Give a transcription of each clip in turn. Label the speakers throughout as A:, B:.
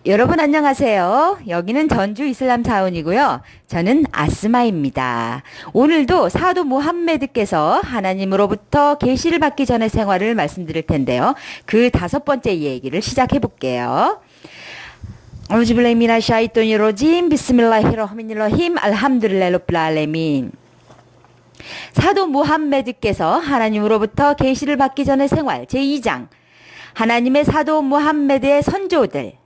A: 여러분 안녕하세요. 여기는 전주 이슬람 사원이고요. 저는 아스마입니다. 오늘도 사도 무함메드께서 하나님으로부터 계시를 받기 전의 생활을 말씀드릴 텐데요. 그 5번째 얘기를 시작해 볼게요. 아우즈빌라히 미나 샤이토니 로짐 비스밀라히르하마니르라힘 알함두릴라히 rabbil 알레민. 사도 무함메드께서 하나님으로부터 계시를 받기 전의 생활 제2장. 하나님의 사도 무함메드의 선조들.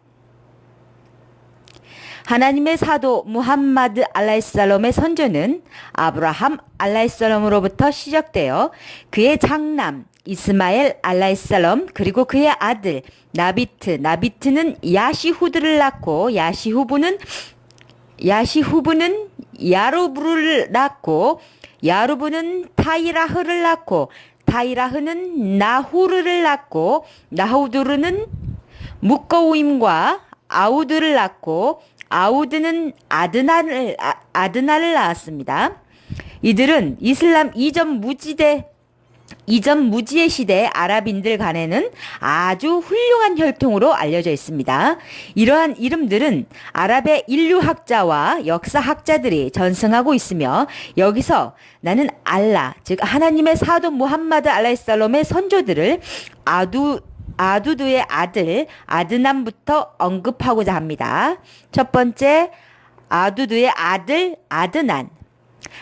A: 하나님의 사도 무함마드 알라이살롬의 선조는 아브라함 알라이살롬으로부터 시작되어 그의 장남 이스마엘 알라이살롬 그리고 그의 아들 나비트는 야시후드를 낳고 야시후브는 야루브를 낳고 야루브는 타이라흐를 낳고 타이라흐는 나후르를 낳고 나후두르는 묵거우임과 아우드를 낳고 아우드는 아드나를 낳았습니다. 이들은 이슬람 이전 무지의 시대 아랍인들 간에는 아주 훌륭한 혈통으로 알려져 있습니다. 이러한 이름들은 아랍의 인류학자와 역사학자들이 전승하고 있으며 여기서 나는 알라, 즉 하나님의 사도 무함마드 알라이살롬의 선조들을 아두드의 아들 아드난부터 언급하고자 합니다. 첫 번째, 아두드의 아들 아드난.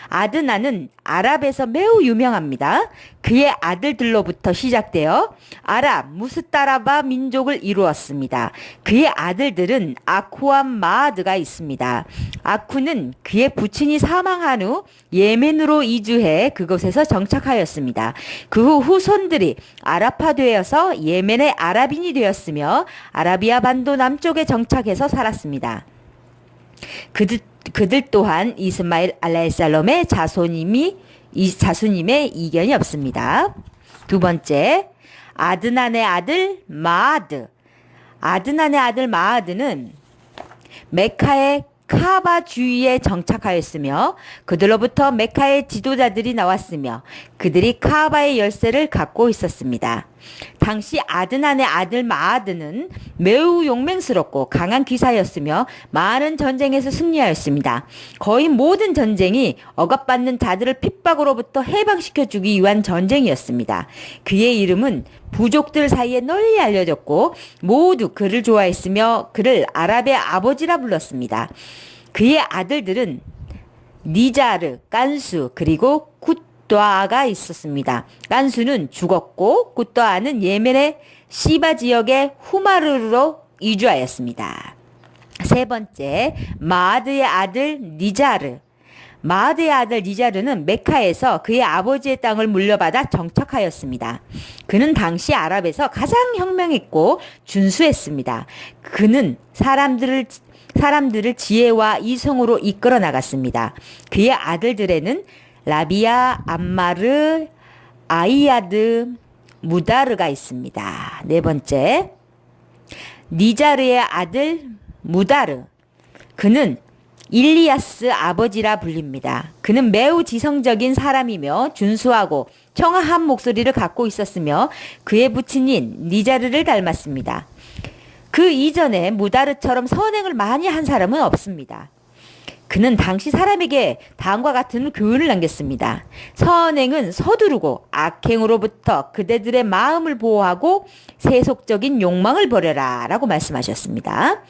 A: 아드난은 아랍에서 매우 유명합니다. 그의 아들들로부터 시작되어 아랍 무스타라바 민족을 이루었습니다. 그의 아들들은 아쿠와 마아드가 있습니다. 아쿠는 그의 부친이 사망한 후 예멘으로 이주해 그곳에서 정착하였습니다. 그 후 후손들이 아랍화되어서 예멘의 아랍인이 되었으며 아라비아 반도 남쪽에 정착해서 살았습니다. 그들 또한 이스마엘 알라이살롬의 자손임에 이견이 없습니다. 두 번째, 아드난의 아들 마아드. 아드난의 아들 마아드는 메카의 카바 주위에 정착하였으며 그들로부터 메카의 지도자들이 나왔으며 그들이 카바의 열쇠를 갖고 있었습니다. 당시 아드난의 아들 마아드는 매우 용맹스럽고 강한 기사였으며 많은 전쟁에서 승리하였습니다. 거의 모든 전쟁이 억압받는 자들을 핍박으로부터 해방시켜주기 위한 전쟁이었습니다. 그의 이름은 부족들 사이에 널리 알려졌고 모두 그를 좋아했으며 그를 아랍의 아버지라 불렀습니다. 그의 아들들은 니자르, 깐수 그리고 굿도아가 있었습니다. 깐수는 죽었고 굿도아는 예멘의 시바 지역의 후마르로 이주하였습니다. 세 번째, 마아드의 아들 니자르. 마아드의 아들 니자르는 메카에서 그의 아버지의 땅을 물려받아 정착하였습니다. 그는 당시 아랍에서 가장 현명했고 준수했습니다. 그는 사람들을 지혜와 이성으로 이끌어 나갔습니다. 그의 아들들에는 라비아, 암마르, 아이야드, 무다르가 있습니다. 네 번째, 니자르의 아들 무다르. 그는 일리아스 아버지라 불립니다. 그는 매우 지성적인 사람이며 준수하고 청아한 목소리를 갖고 있었으며 그의 부친인 니자르를 닮았습니다. 그 이전에 무다르처럼 선행을 많이 한 사람은 없습니다. 그는 당시 사람에게 다음과 같은 교훈을 남겼습니다. 선행은 서두르고 악행으로부터 그대들의 마음을 보호하고 세속적인 욕망을 버려라 라고 말씀하셨습니다.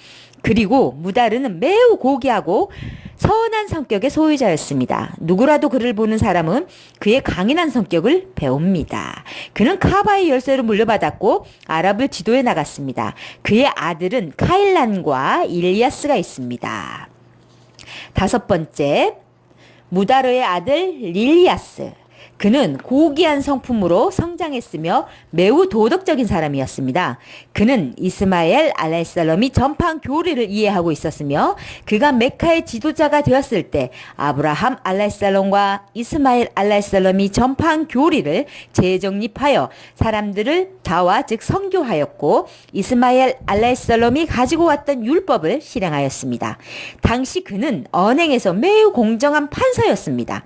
A: 그리고 무다르는 매우 고귀하고 선한 성격의 소유자였습니다. 누구라도 그를 보는 사람은 그의 강인한 성격을 배웁니다. 그는 카바의 열쇠를 물려받았고 아랍을 지도해 나갔습니다. 그의 아들은 카일란과 일리아스가 있습니다. 다섯 번째, 무다르의 아들 릴리아스. 그는 고귀한 성품으로 성장했으며 매우 도덕적인 사람이었습니다. 그는 이스마엘 알라이살롬이 전파한 교리를 이해하고 있었으며 그가 메카의 지도자가 되었을 때 아브라함 알라이살롬과 이스마엘 알라이살롬이 전파한 교리를 재정립하여 사람들을 자와 즉 선교하였고 이스마엘 알라이살롬이 가지고 왔던 율법을 실행하였습니다. 당시 그는 언행에서 매우 공정한 판사였습니다.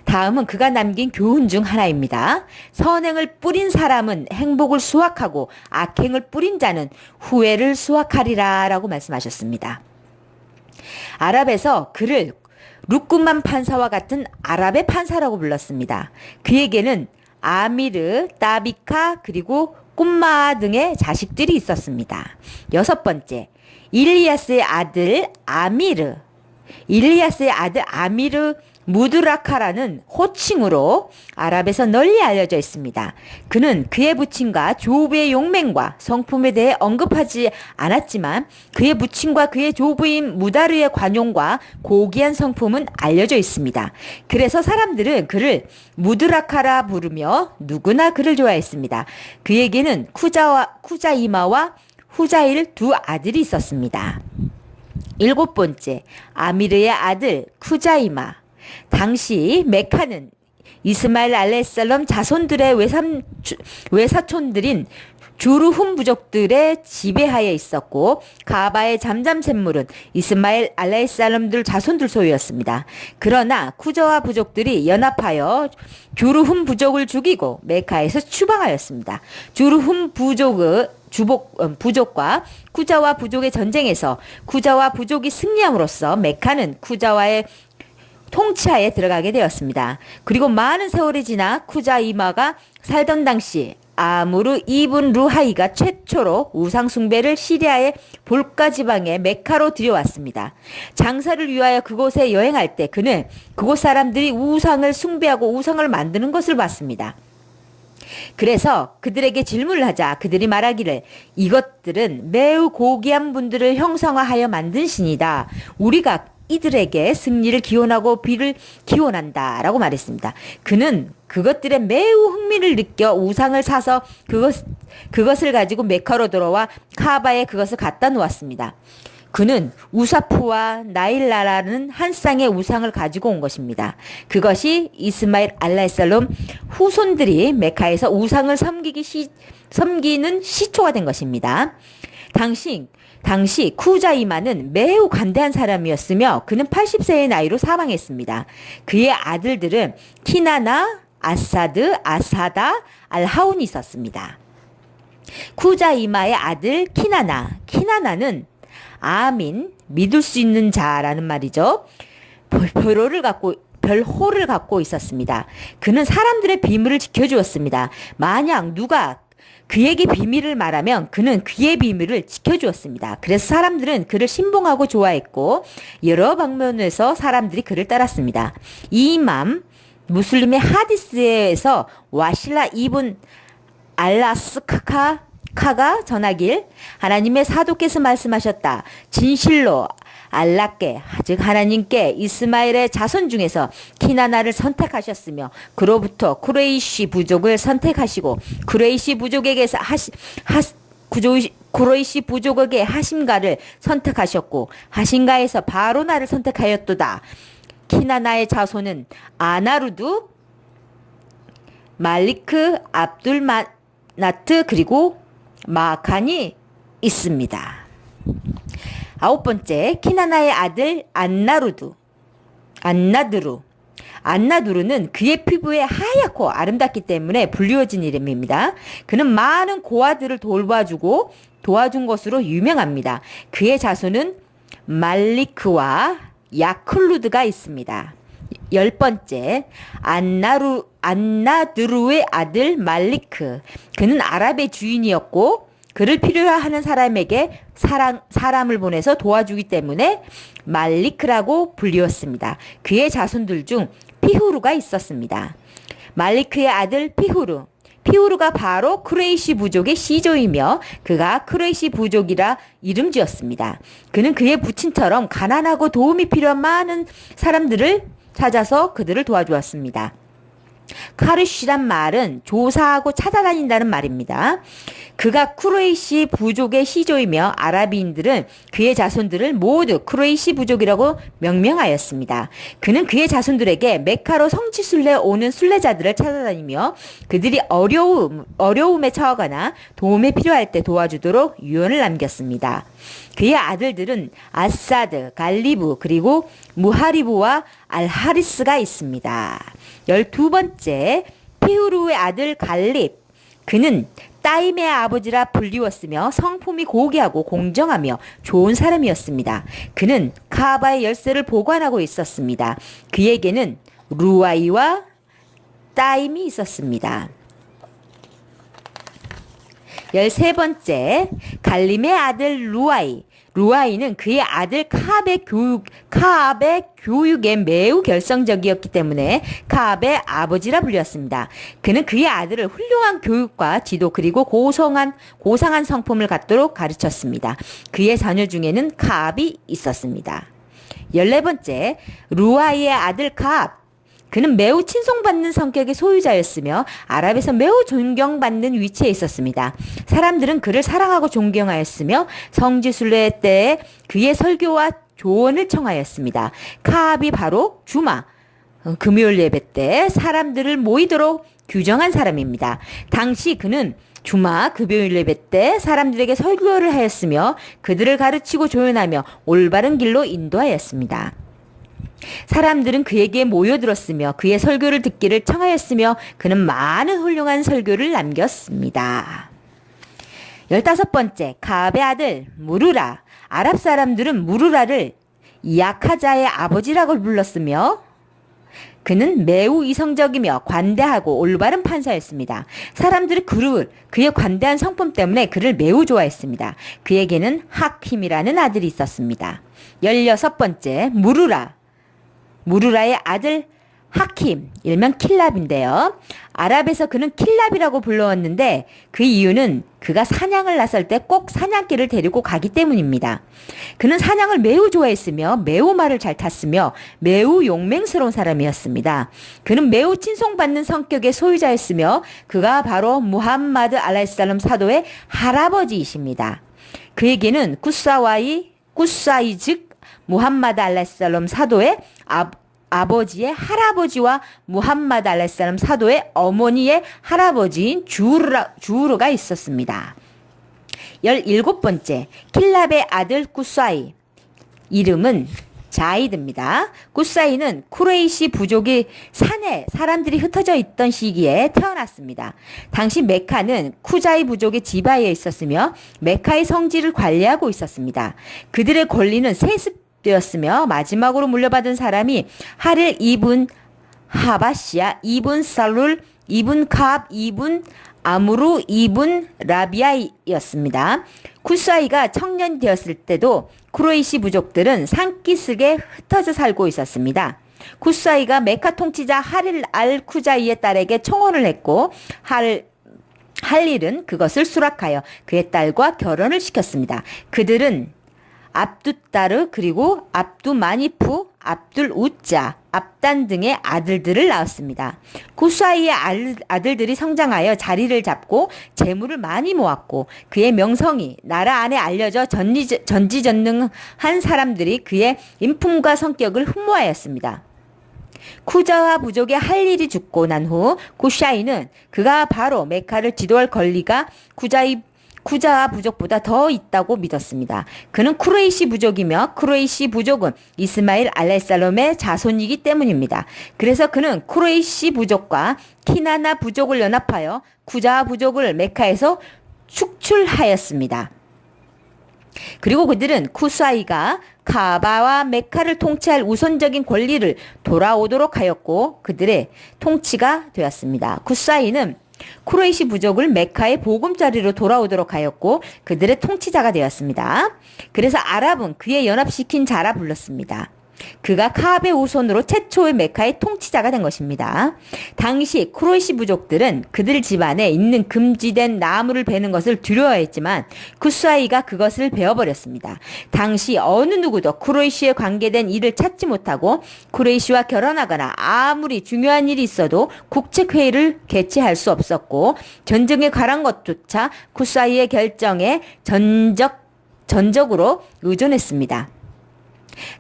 A: 다음은 그가 남긴 교훈 중 하나입니다. 선행을 뿌린 사람은 행복을 수확하고 악행을 뿌린 자는 후회를 수확하리라 라고 말씀하셨습니다. 아랍에서 그를 룩꾸만 판사와 같은 아랍의 판사라고 불렀습니다. 그에게는 아미르, 따비카 그리고 꾼마 등의 자식들이 있었습니다. 6번째, 일리아스의 아들 아미르. 일리아스의 아들 아미르 무드라카라는 호칭으로 아랍에서 널리 알려져 있습니다. 그는 그의 부친과 조부의 용맹과 성품에 대해 언급하지 않았지만 그의 부친과 그의 조부인 무다르의 관용과 고귀한 성품은 알려져 있습니다. 그래서 사람들은 그를 무드라카라 부르며 누구나 그를 좋아했습니다. 그에게는 쿠자이마와 후자일 두 아들이 있었습니다. 7번째, 아미르의 아들 쿠자이마. 당시 메카는 이스마일 알레살럼 자손들의 외사촌들인 주르훔 부족들의 지배하에 있었고 가바의 잠잠샘물은 이스마일 알레살럼들 자손들 소유였습니다. 그러나 쿠자와 부족들이 연합하여 주르훔 부족을 죽이고 메카에서 추방하였습니다. 주르훔 부족과 쿠자와 부족의 전쟁에서 쿠자와 부족이 승리함으로써 메카는 쿠자와의 통치하에 들어가게 되었습니다. 그리고 많은 세월이 지나 쿠자이마가 살던 당시 아무르 이븐 루하이가 최초로 우상 숭배를 시리아의 볼가 지방의 메카로 들여왔습니다. 장사를 위하여 그곳에 여행할 때 그는 그곳 사람들이 우상을 숭배하고 우상을 만드는 것을 봤습니다. 그래서 그들에게 질문을 하자 그들이 말하기를 이것들은 매우 고귀한 분들을 형상화하여 만든 신이다. 우리가 이들에게 승리를 기원하고 비를 기원한다 라고 말했습니다. 그는 그것들의 매우 흥미를 느껴 우상을 사서 그것을 가지고 메카로 돌아와 카바에 그것을 갖다 놓았습니다. 그는 우사프와 나일라라는 한 쌍의 우상을 가지고 온 것입니다. 그것이 이스마일 알라살롬 후손들이 메카에서 우상을 섬기는 시초가 된 것입니다. 당시 쿠자이마는 매우 관대한 사람이었으며 그는 80세의 나이로 사망했습니다. 그의 아들들은 키나나, 아사드, 아사다, 알하운이 있었습니다. 쿠자이마의 아들 키나나는 아민, 믿을 수 있는 자라는 말이죠. 별호를 갖고 있었습니다. 그는 사람들의 비밀을 지켜주었습니다. 만약 누가 그에게 비밀을 말하면 그는 그의 비밀을 지켜주었습니다. 그래서 사람들은 그를 신봉하고 좋아했고 여러 방면에서 사람들이 그를 따랐습니다. 이맘 무슬림의 하디스에서 와실라 이븐 알라스카가 전하길 하나님의 사도께서 말씀하셨다. 진실로 알라께 즉 하나님께 이스마엘의 자손 중에서 키나나를 선택하셨으며 그로부터 쿠레이시 부족을 선택하시고 쿠레이시 부족에게 하심가를 선택하셨고 하심가에서 바로나를 선택하였도다. 키나나의 자손은 아나루드, 말리크, 압둘마나트 그리고 마칸이 있습니다. 9번째, 키나나의 아들 안나두르는 그의 피부에 하얗고 아름답기 때문에 불리워진 이름입니다. 그는 많은 고아들을 도와준 것으로 유명합니다. 그의 자손은 말리크와 야클루드가 있습니다. 10번째, 안나두르의 아들 말리크. 그는 아랍의 주인이었고 그를 필요하는 사람에게 사람을 보내서 도와주기 때문에 말리크라고 불리웠습니다. 그의 자손들 중 피후르가 있었습니다. 말리크의 아들 피후르가 바로 쿠레이시 부족의 시조이며 그가 쿠레이시 부족이라 이름 지었습니다. 그는 그의 부친처럼 가난하고 도움이 필요한 많은 사람들을 찾아서 그들을 도와주었습니다. 카르시란 말은 조사하고 찾아다닌다는 말입니다. 그가 쿠레이시 부족의 시조이며 아라비인들은 그의 자손들을 모두 쿠레이시 부족이라고 명명하였습니다. 그는 그의 자손들에게 메카로 성지순례 오는 순례자들을 찾아다니며 그들이 어려움에 처하거나 도움이 필요할 때 도와주도록 유언을 남겼습니다. 그의 아들들은 아사드, 갈리브, 그리고 무하리브와 알하리스가 있습니다. 12번째, 피우르의 아들 갈립. 그는 따임의 아버지라 불리웠으며 성품이 고귀하고 공정하며 좋은 사람이었습니다. 그는 카바의 열쇠를 보관하고 있었습니다. 그에게는 루아이와 따임이 있었습니다. 13번째, 갈림의 아들 루아이. 루아이는 그의 아들 카압의 교육에 매우 결정적이었기 때문에 카압의 아버지라 불렸습니다. 그는 그의 아들을 훌륭한 교육과 지도 그리고 고상한 성품을 갖도록 가르쳤습니다. 그의 자녀 중에는 카압이 있었습니다. 14번째, 루아이의 아들 카압. 그는 매우 친송받는 성격의 소유자였으며 아랍에서 매우 존경받는 위치에 있었습니다. 사람들은 그를 사랑하고 존경하였으며 성지순례 때에 그의 설교와 조언을 청하였습니다. 카압이 바로 주마, 금요일 예배 때 사람들을 모이도록 규정한 사람입니다. 당시 그는 주마, 금요일 예배 때 사람들에게 설교를 하였으며 그들을 가르치고 조언하며 올바른 길로 인도하였습니다. 사람들은 그에게 모여들었으며 그의 설교를 듣기를 청하였으며 그는 많은 훌륭한 설교를 남겼습니다. 15번째, 가압의 아들 무르라. 아랍 사람들은 무르라를 야카자의 아버지라고 불렀으며 그는 매우 이성적이며 관대하고 올바른 판사였습니다. 사람들이 그의 관대한 성품 때문에 그를 매우 좋아했습니다. 그에게는 하킴이라는 아들이 있었습니다. 16번째, 무르라의 아들 하킴, 일명 킬랍인데요. 아랍에서 그는 킬랍이라고 불러왔는데 그 이유는 그가 사냥을 나설 때 꼭 사냥개를 데리고 가기 때문입니다. 그는 사냥을 매우 좋아했으며 매우 말을 잘 탔으며 매우 용맹스러운 사람이었습니다. 그는 매우 친송받는 성격의 소유자였으며 그가 바로 무함마드 알라이살람 사도의 할아버지이십니다. 그에게는 꾸사이 즉 무함마드 알라이살람 사도의 아버지의 할아버지와 무함마드 알라이살람 사도의 어머니의 할아버지인 주우르가 있었습니다. 17번째, 킬랍의 아들 꾸사이. 이름은 자이드입니다. 꾸사이는 쿠레이시 부족이 산에 사람들이 흩어져 있던 시기에 태어났습니다. 당시 메카는 쿠자이 부족의 지바에 있었으며 메카의 성지를 관리하고 있었습니다. 그들의 권리는 세습되었으며 마지막으로 물려받은 사람이 하릴 이븐 하바시아, 이븐 살룰, 이븐 카압, 이븐 아무루, 이븐 라비아이였습니다. 쿠사이가 청년이 되었을 때도 쿠레이시 부족들은 산기슭에 흩어져 살고 있었습니다. 쿠사이가 메카 통치자 하릴 알 쿠자이의 딸에게 청혼을 했고 할일은 그것을 수락하여 그의 딸과 결혼을 시켰습니다. 그들은 압두따르 그리고 압두마니프, 압둘우짜, 압단 등의 아들들을 낳았습니다. 쿠사이의 아들들이 성장하여 자리를 잡고 재물을 많이 모았고 그의 명성이 나라 안에 알려져 전지전능한 사람들이 그의 인품과 성격을 흠모하였습니다. 쿠자와 부족의 할 일이 죽고 난 후 쿠샤이는 그가 바로 메카를 지도할 권리가 쿠자와 부족보다 더 있다고 믿었습니다. 그는 쿠레이시 부족이며 쿠레이시 부족은 이스마일 알라이살롬의 자손이기 때문입니다. 그래서 그는 쿠레이시 부족과 키나나 부족을 연합하여 쿠자와 부족을 메카에서 축출하였습니다. 그리고 그들은 쿠사이가 카바와 메카를 통치할 우선적인 권리를 돌아오도록 하였고 그들의 통치가 되었습니다. 쿠사이는 쿠레이시 부족을 메카의 보금자리로 돌아오도록 하였고 그들의 통치자가 되었습니다. 그래서 아랍은 그의 연합시킨 자라 불렀습니다. 그가 카압의 후손으로 최초의 메카의 통치자가 된 것입니다. 당시 쿠레이시 부족들은 그들 집안에 있는 금지된 나무를 베는 것을 두려워했지만 쿠사이가 그것을 베어버렸습니다. 당시 어느 누구도 쿠레이시에 관계된 일을 찾지 못하고 쿠레이시와 결혼하거나 아무리 중요한 일이 있어도 국책회의를 개최할 수 없었고 전쟁에 관한 것조차 쿠사이의 결정에 전적으로 의존했습니다.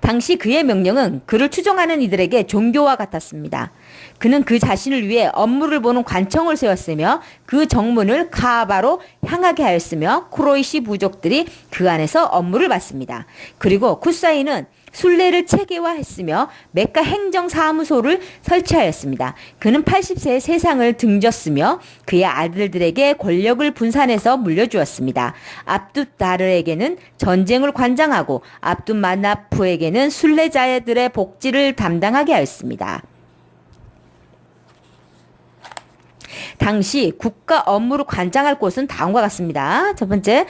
A: 당시 그의 명령은 그를 추종하는 이들에게 종교와 같았습니다. 그는 그 자신을 위해 업무를 보는 관청을 세웠으며 그 정문을 카아바로 향하게 하였으며 쿠레이시 부족들이 그 안에서 업무를 받습니다. 그리고 쿠사이는 순례를 체계화했으며 메카 행정사무소를 설치하였습니다. 그는 80세에 세상을 등졌으며 그의 아들들에게 권력을 분산해서 물려주었습니다. 압두다르에게는 전쟁을 관장하고 압두마나프에게는 순례자들의 복지를 담당하게 하였습니다. 당시 국가 업무를 관장할 곳은 다음과 같습니다. 첫 번째,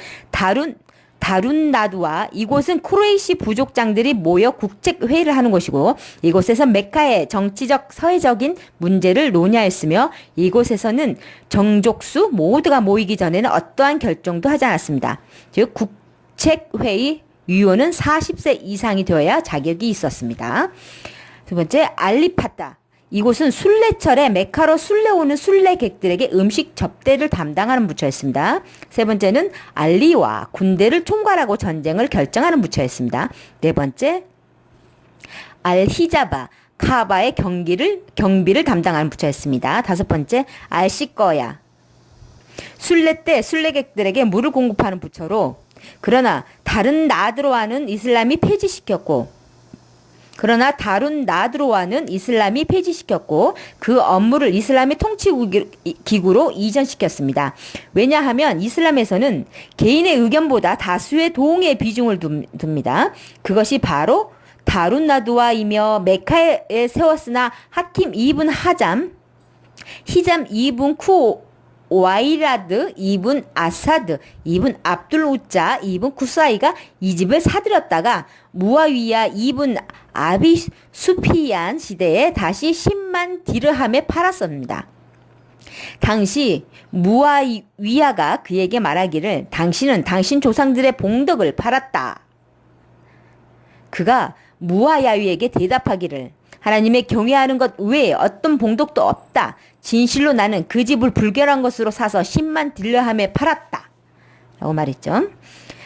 A: 다룬나두와 이곳은 쿠레이시 부족장들이 모여 국책회의를 하는 곳이고 이곳에서 메카의 정치적 사회적인 문제를 논의하였으며 이곳에서는 정족수 모두가 모이기 전에는 어떠한 결정도 하지 않았습니다. 즉 국책회의 위원은 40세 이상이 되어야 자격이 있었습니다. 두 번째, 알리파타. 이곳은 순례철에 메카로 순례 오는 순례객들에게 음식 접대를 담당하는 부처였습니다. 세 번째는 알리와 군대를 총괄하고 전쟁을 결정하는 부처였습니다. 네 번째, 알히자바, 카바의 경비를 담당하는 부처였습니다. 다섯 번째, 알시꺼야, 순례 때 순례객들에게 물을 공급하는 부처로 그러나 다른 나드로와는 이슬람이 폐지시켰고 그 업무를 이슬람의 통치기구로 이전시켰습니다. 왜냐하면 이슬람에서는 개인의 의견보다 다수의 동의의 비중을 둡니다. 그것이 바로 다룬나두아이며 메카에 세웠으나 하킴 이븐 히잠 이븐 와이라드 이븐 아사드 이븐 압둘 우짜 이븐 쿠사이가 이 집을 사들였다가 무아위야 이븐 아비 수피얀 시대에 다시 10만 디르함에 팔았습니다. 당시 무아위야가 그에게 말하기를 당신은 당신 조상들의 봉덕을 팔았다. 그가 무아야위에게 대답하기를 하나님의 경외하는 것 외에 어떤 봉덕도 없다. 진실로 나는 그 집을 불결한 것으로 사서 10만 딜르함에 팔았다. 라고 말했죠.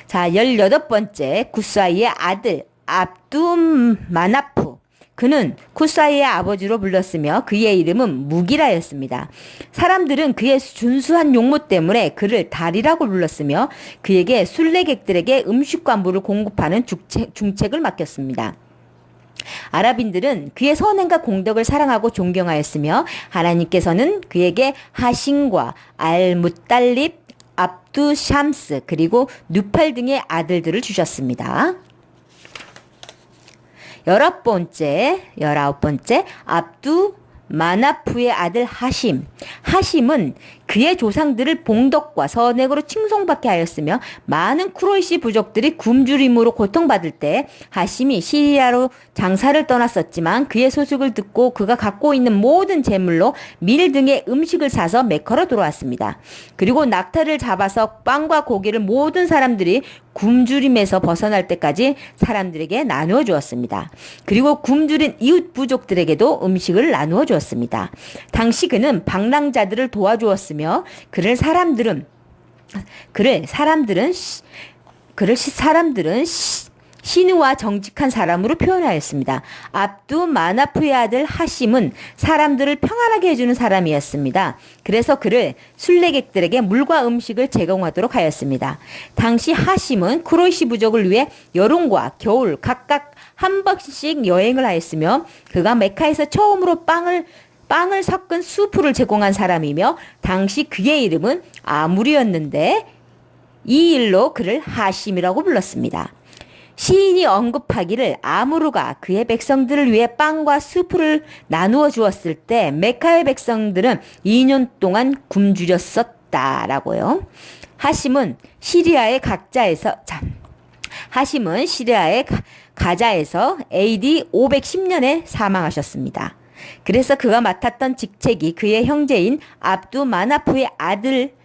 A: 자, 18번째 쿠사이의 아들 압두마나프. 그는 쿠사이의 아버지로 불렀으며 그의 이름은 무기라였습니다. 사람들은 그의 준수한 용모 때문에 그를 달이라고 불렀으며 그에게 순례객들에게 음식과 물을 공급하는 중책을 맡겼습니다. 아랍인들은 그의 선행과 공덕을 사랑하고 존경하였으며 하나님께서는 그에게 하신과 알무딸립, 압두샴스 그리고 누팔 등의 아들들을 주셨습니다. 19번째 압두마나프의 아들 하심. 하심은 그의 조상들을 봉덕과 선행으로 칭송받게 하였으며 많은 쿠레이시 부족들이 굶주림으로 고통받을 때 하심이 시리아로 장사를 떠났었지만 그의 소식을 듣고 그가 갖고 있는 모든 재물로 밀 등의 음식을 사서 메카로 돌아왔습니다. 그리고 낙타를 잡아서 빵과 고기를 모든 사람들이 굶주림에서 벗어날 때까지 사람들에게 나누어 주었습니다. 그리고 굶주린 이웃 부족들에게도 음식을 나누어 주었습니다. 당시 그는 방랑자들을 도와주었으며 그를 사람들은 신우와 정직한 사람으로 표현하였습니다. 압두마나프의 아들 하심은 사람들을 평안하게 해주는 사람이었습니다. 그래서 그를 순례객들에게 물과 음식을 제공하도록 하였습니다. 당시 하심은 쿠레이시 부족을 위해 여름과 겨울 각각 한 번씩 여행을 하였으며 그가 메카에서 처음으로 빵을 섞은 수프를 제공한 사람이며 당시 그의 이름은 아무리였는데 이 일로 그를 하심이라고 불렀습니다. 시인이 언급하기를 아무르가 그의 백성들을 위해 빵과 수프를 나누어 주었을 때 메카의 백성들은 2년 동안 굶주렸었다라고요. 하심은 하심은 시리아의 가자에서 AD 510년에 사망하셨습니다. 그래서 그가 맡았던 직책이 그의 형제인 압두 마나프의 아들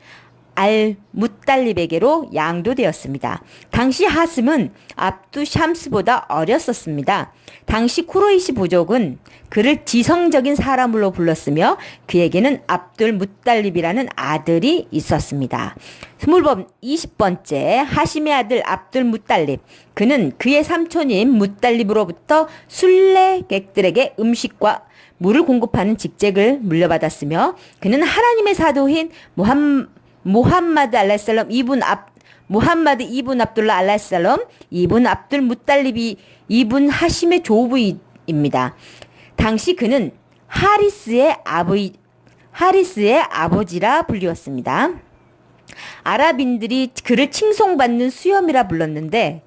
A: 알 무달립에게로 양도되었습니다. 당시 하슴은 압두 샴스보다 어렸었습니다. 당시 쿠레이시 부족은 그를 지성적인 사람으로 불렀으며 그에게는 압둘 무달립이라는 아들이 있었습니다. 20번째 하심의 아들 압둘 무달립. 그는 그의 삼촌인 무달립으로부터 순례객들에게 음식과 물을 공급하는 직책을 물려받았으며 그는 하나님의 사도인 무함마드 알라살람 무함마드 이븐 압둘라 알라살람 이븐 압둘 무달립이 이븐 하심의 조부입니다. 당시 그는 하리스의 아버지라 불리웠습니다. 아랍인들이 그를 칭송받는 수염이라 불렀는데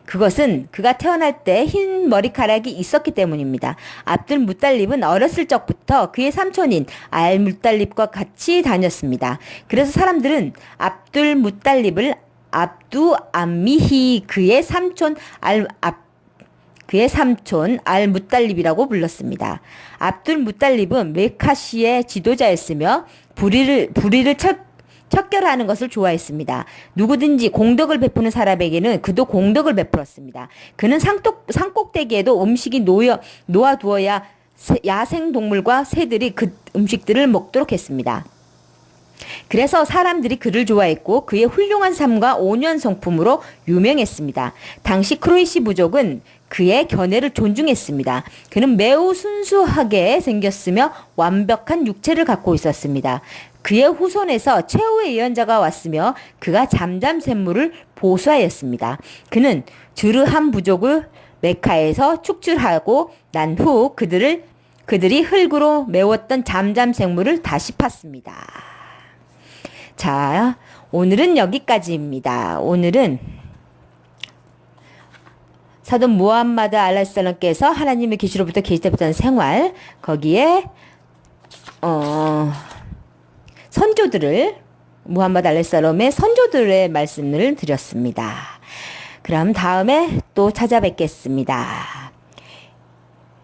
A: 그것은 그가 태어날 때 흰 머리카락이 있었기 때문입니다. 압둘 무달립은 어렸을 적부터 그의 삼촌인 알 무달립과 같이 다녔습니다. 그래서 사람들은 압둘 무달립을 압두 암미히 그의 삼촌 알 무달립이라고 불렀습니다. 압둘 무달립은 메카시의 지도자였으며 불의를 척결하는 것을 좋아했습니다. 누구든지 공덕을 베푸는 사람에게는 그도 공덕을 베풀었습니다. 그는 산꼭대기에도 음식이 놓아두어야 야생동물과 새들이 그 음식들을 먹도록 했습니다. 그래서 사람들이 그를 좋아했고 그의 훌륭한 삶과 온유한 성품으로 유명했습니다. 당시 크로이시 부족은 그의 견해를 존중했습니다. 그는 매우 순수하게 생겼으며 완벽한 육체를 갖고 있었습니다. 그의 후손에서 최후의 예언자가 왔으며 그가 잠잠샘물을 보수하였습니다. 그는 주르함 부족을 메카에서 축출하고 난 후 그들이 흙으로 메웠던 잠잠생물을 다시 팠습니다. 자, 오늘은 여기까지입니다. 오늘은 사도 무함마드 알라살람께서 하나님의 계시로부터 계시 때부터 생활 거기에 무함마드 알라살람의 선조들의 말씀을 드렸습니다. 그럼 다음에 또 찾아뵙겠습니다.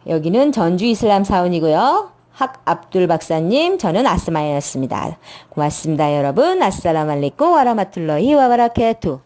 A: 여기는 전주 이슬람 사원이고요. 학 압둘 박사님, 저는 아스마였습니다. 고맙습니다, 여러분. 아스살라무 알레이쿰 와라마툴라히 와바라케투.